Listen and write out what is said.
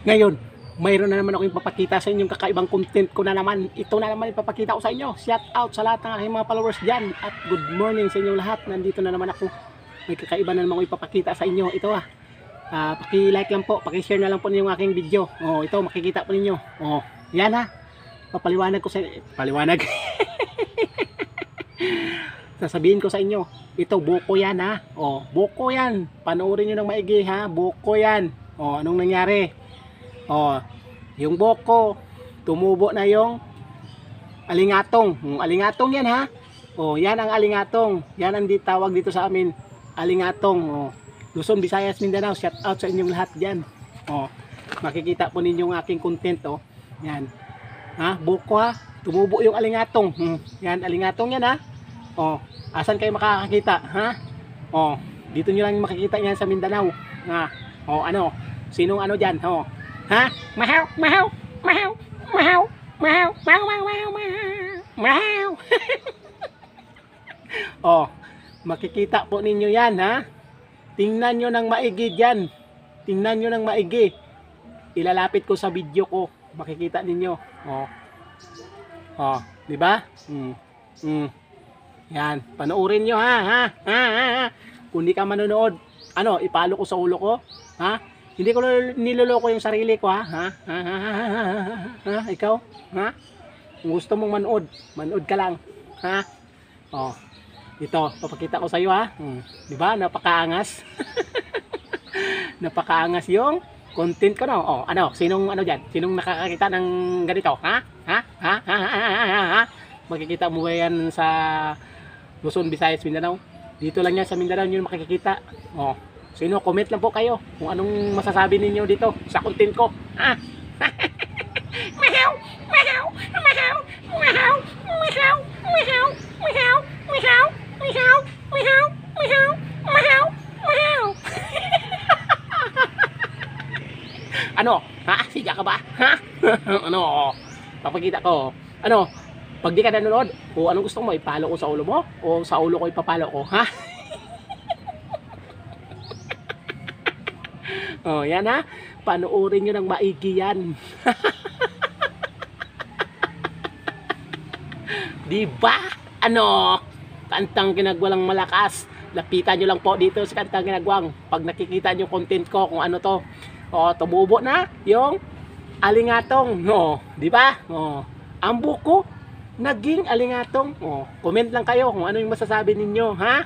Ngayon, mayroon na naman ako ipapakita sa inyong kakaibang content ko na naman. Ito na naman ipapakita ko sa inyo. Shout out sa lahat ng aking mga followers dyan. At good morning sa inyong lahat. Nandito na naman ako. May kakaiba na naman ako ipapakita sa inyo. Ito paki-like lang po, paki-share na lang po yung aking video. Oh, ito makikita po ninyo. Oh, yan ha. Papaliwanag ko sa paliwanag. Sasabihin ko sa inyo, ito buko yan ha. Oh, buko yan. Panoorin niyo ng maigi ha. Buko yan. Oh, anong nangyari? Oh, yung buko, tumubo na yung alingatong. Alingatong yan ha. Oh, yan ang alingatong. Yan ang tawag dito sa amin, alingatong. Oh, Luzon, Visayas, Mindanao, shout out sa inyong lahat diyan. Oh, makikita po ninyo ang aking content oh. Yan. Ha, buko ha. Tumubo yung alingatong. Yan, alingatong yan ha. Oh, asan kayo makakakita, ha? Oh, dito niyo lang makikita yan sa Mindanao. Ha? Oh, ano? Sinong ano diyan? Oh. Ha? Mahaw, mahaw, mahaw, mahaw, mahaw, mahaw, mahaw, mahaw, mahaw. Oh, makikita po ninyo yan, ha? Tingnan nyo ng maigi dyan. Tingnan nyo ng maigi. Ilalapit ko sa video ko. Makikita ninyo. Oh. Oh, di ba? Yan, panoorin nyo ha. Kung di ka manonood, ano, ipalo ko sa ulo ko, ha? Hindi ko niloloko yung sarili ko ha. Ikaw, ha? Kung gusto mong manood ka lang, ha? Oh, ito, papakita ko sa iyo ha. Di ba? Napakaangas. Napakaangas yung content ko no. Oh, ano, sinong ano diyan? Sinong nakakakita ng ganito, ha? Makikita mo ba yan sa Luzon, Visayas, Mindanao? Dito lang yan sa Mindanao nyo makikita. Oh, sino? Comment lang po kayo kung anong masasabi ninyo dito sa content ko. Ha? Mahaw! Mahaw! Mahaw! Mahaw! Mahaw! Mahaw! Mahaw! Mahaw! Mahaw! Mahaw! Mahaw! Mahaw! Mahaw! Ano? Ha? Siga ka ba? Ha? Ano? Papakita ko. Ano? Pag di ka nanonood, o anong gusto mo, ipalo ko sa ulo mo? O sa ulo ko ipapalo ko, ha? Oh, yan ha. Panoorin nyo ng maigi yan. Diba? Ano? Kantang Ginagwalang malakas. Lapitan nyo lang po dito sa Kantang Ginagwang. Pag nakikita nyo content ko, kung ano to. O, tumubo na yung alingatong. O, diba? O, ang buko naging alingatong. Oh, comment lang kayo kung ano yung masasabi ninyo, ha?